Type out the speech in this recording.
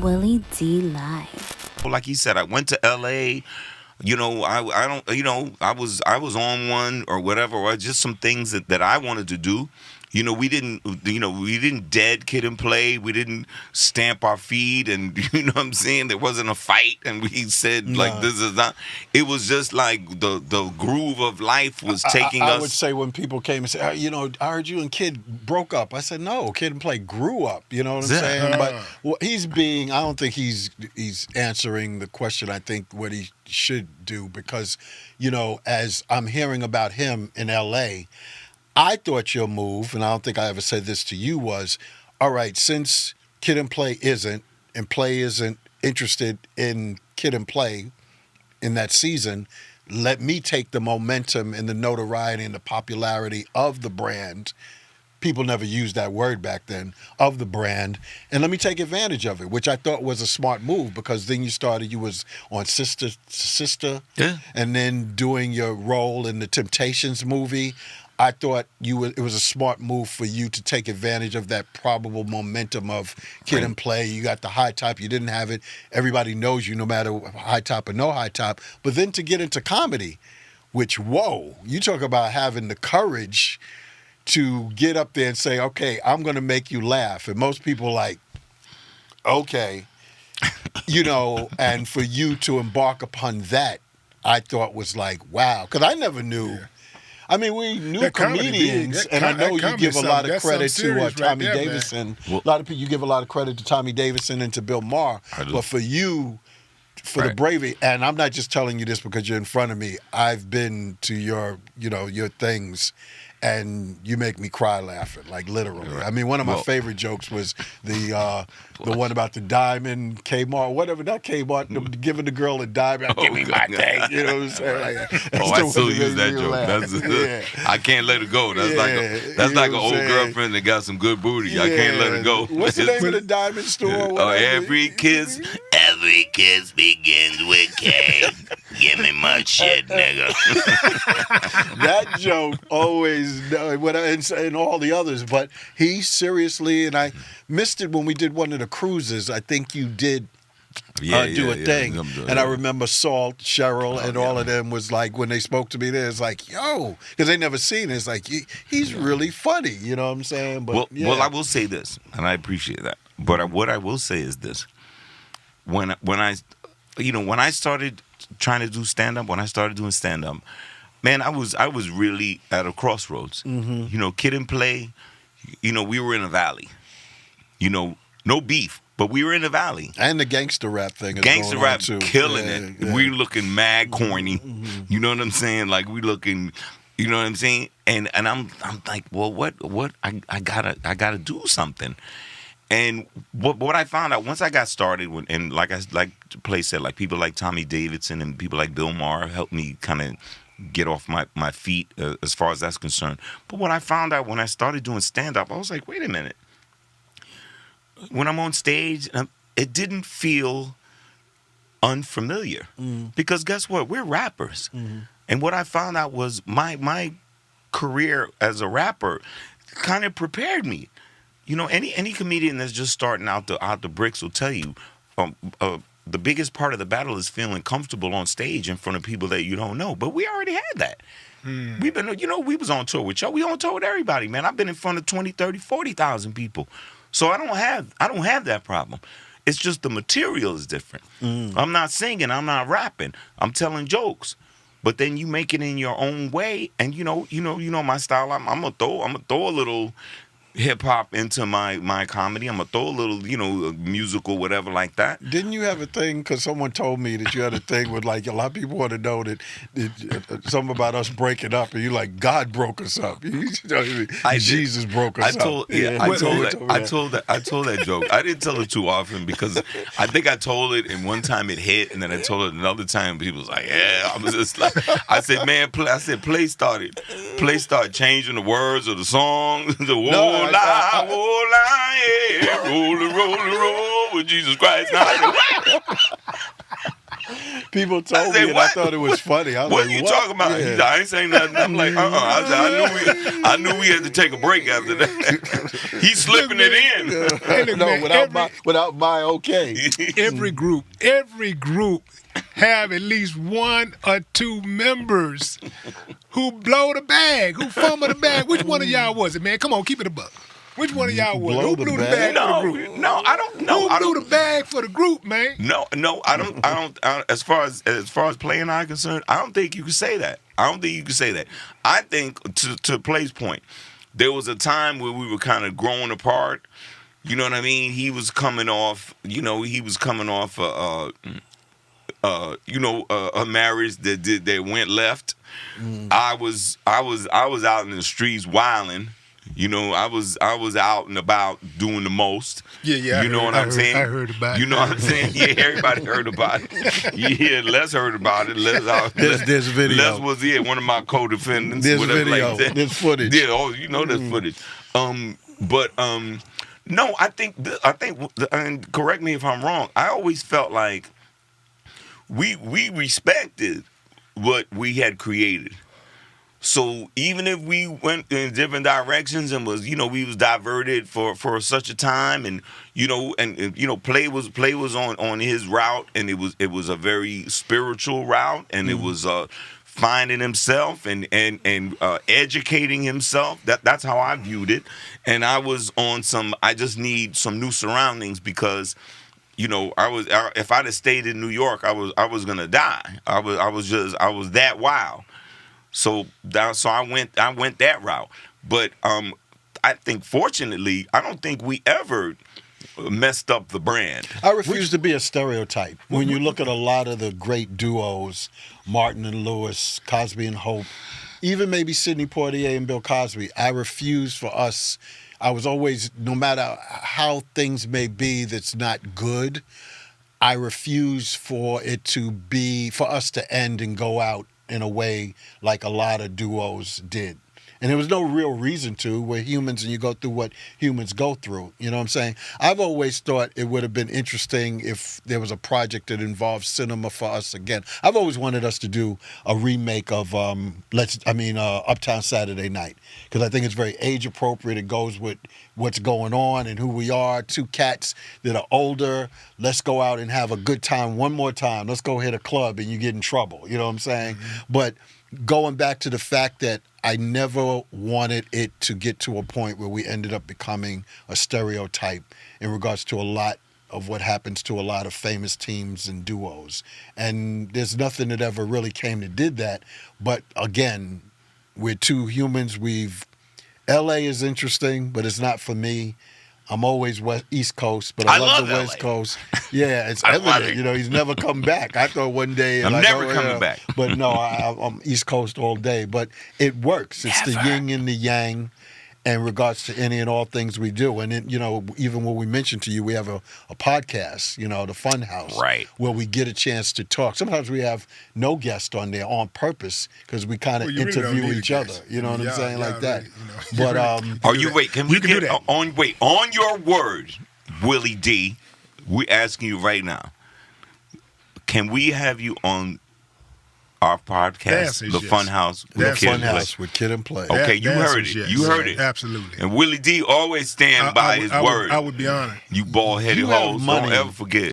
Willie D Live. Like he said, I went to L.A. I don't, I was on one or whatever, or just some things that I wanted to do. We didn't dead Kid and Play. We didn't stamp our feet, and you know what I'm saying. There wasn't a fight, and we said like this is not. It was just like the groove of life was taking us. I would say when people came and said, I heard you and Kid broke up. I said, no, Kid and Play grew up. You know what I'm saying? But I don't think he's answering the question. I think what he should do, because as I'm hearing about him in L.A., I thought your move, and I don't think I ever said this to you, was, all right, since Kid and Play isn't, and Play isn't interested in Kid and Play in that season, let me take the momentum and the notoriety and the popularity of the brand. People never used that word back then, of the brand, and let me take advantage of it, which I thought was a smart move, because then you was on Sister, yeah, and then doing your role in the Temptations movie. I thought it was a smart move for you to take advantage of that probable momentum of Kid and Play. You got the high top. You didn't have it. Everybody knows you no matter high top or no high top. But then to get into comedy, which, whoa, you talk about having the courage to get up there and say, okay, I'm going to make you laugh. And most people like, okay, and for you to embark upon that, I thought was like, wow. Because I never knew. Yeah. I mean, we knew comedians, and I know you give a lot of credit to Tommy Davidson. A lot of people, you give a lot of credit to Tommy Davidson and to Bill Maher. But for you, for the bravery, and I'm not just telling you this because you're in front of me. I've been to your things, and you make me cry laughing, like literally. Right. I mean, one of my favorite jokes was the one about the diamond, Kmart, whatever, not Kmart, giving the girl a diamond, give me my thing, you know what I'm saying? Like, I still use that joke. I can't let it go. That's like an old girlfriend that got some good booty. Yeah. I can't let it go. What's the name of the diamond store? Every kiss begins with K. Give me my shit, nigga. That joke always, and all the others, but he seriously, and I missed it when we did one of the cruises. I think you did do a thing. And I remember Salt, Cheryl, and all of them was like, when they spoke to me there, it's like, yo, because they never seen it. It's like, he's really funny. You know what I'm saying? But, well, I will say this, and I appreciate that. But what I will say is this. When I started trying to do stand-up, when I started doing stand-up, man, I was really at a crossroads. Mm-hmm. Kid and Play, we were in a valley. No beef, but we were in a valley. And the gangster rap thing is gangster going rap on too. Killing it. Yeah. We looking mad corny. Mm-hmm. You know what I'm saying? Like we looking, you know what I'm saying? And I'm like, well, what I gotta do something. And what I found out once I got started, and like Play said, like people like Tommy Davidson and people like Bill Maher helped me kind of get off my feet as far as that's concerned. But what I found out when I started doing stand-up, I was like, wait a minute. When I'm on stage, it didn't feel unfamiliar. Because guess what? We're rappers. And what I found out was my career as a rapper kind of prepared me. Any comedian that's just starting out the bricks will tell you the biggest part of the battle is feeling comfortable on stage in front of people that you don't know. But we already had that. We've been, we was on tour with y'all. We on tour with everybody, man. I've been in front of 20, 30, 40,000 people. So I don't have that problem. It's just the material is different. I'm not singing, I'm not rapping. I'm telling jokes. But then you make it in your own way, and you know my style. I'm gonna throw a little hip hop into my comedy. I'm gonna throw a little, musical, whatever like that. Didn't you have a thing? Because someone told me that you had a thing with like a lot of people want to know that something about us breaking up, and you like God broke us up. Jesus broke us up. I told that joke. I didn't tell it too often because I think I told it, and one time it hit, and then I told it another time. People was like, yeah. I was just like, I said, man, Play started changing the words of the song. The whoa lie, yeah, roll with Jesus Christ. People told said, me, and what? I thought it was funny. I was What like, are you what? talking about? Yeah. He said, I ain't saying nothing. I'm like, I said, I knew we had to take a break after that. He's slipping it in. Hey, look, No, man, without my okay. every group have at least one or two members who blow the bag, who fumble the bag. Which one of y'all was it, man? Come on, keep it a buck. Which one of y'all was it? Blow Who the blew the bag? bag for the group? No, I don't know. Who blew the bag for the group, man? No, I don't. As far as playing I concerned, I don't think you can say that. I think to Play's point, there was a time where we were kind of growing apart. You know what I mean? He was coming off. A marriage that went left. I was out in the streets wilding. You know, I was out and about doing the most. Yeah. You know what I'm saying? I heard about it. You know what I'm saying? Yeah, everybody heard about it. Yeah, Les heard about it. There's video. Les was one of my co-defendants. There's whatever video. like that. There's footage. Yeah, there's footage. No, I think, and correct me if I'm wrong. I always felt like we respected what we had created. So even if we went in different directions and we was diverted for such a time, and Play was on his route, and it was a very spiritual route, and it was finding himself and educating himself. That's how I viewed it, and I was on I just need some new surroundings because. If I'd have stayed in New York, I was gonna die. I was that wild. So I went that route. But I think fortunately, I don't think we ever messed up the brand. I refuse to be a stereotype. When you look at a lot of the great duos, Martin and Lewis, Cosby and Hope, even maybe Sidney Poitier and Bill Cosby, I refuse for us. I was always, no matter how things may be that's not good, I refuse for us to end and go out in a way like a lot of duos did. And there was no real reason to. We're humans and you go through what humans go through. You know what I'm saying? I've always thought it would have been interesting if there was a project that involved cinema for us again. I've always wanted us to do a remake of Uptown Saturday Night, because I think it's very age appropriate. It goes with what's going on and who we are. Two cats that are older. Let's go out and have a good time one more time. Let's go hit a club and you get in trouble. You know what I'm saying? Mm-hmm. But going back to the fact that I never wanted it to get to a point where we ended up becoming a stereotype in regards to a lot of what happens to a lot of famous teams and duos. And there's nothing that ever really came that did that. But again, we're two humans. LA is interesting, but it's not for me. I'm always East Coast, but I love the West Coast. Yeah, it's evident. He's never come back. I thought one day I'm never coming back. But no, I'm East Coast all day. But it works. It's the yin and the yang in regards to any and all things we do. And then, even when we mentioned to you, we have a podcast, the Fun House, right, where we get a chance to talk. Sometimes we have no guest on there on purpose because we kind of interview each other. You know what I'm saying, like that. But on your word, Willie D, we're asking you right now. Can we have you on our podcast, The Fun House with Kid and Play? Okay, you heard it. Yes. You heard it. Absolutely. And Willie D always stand by his word. I would be honored. You bald-headed hoes. Don't ever forget.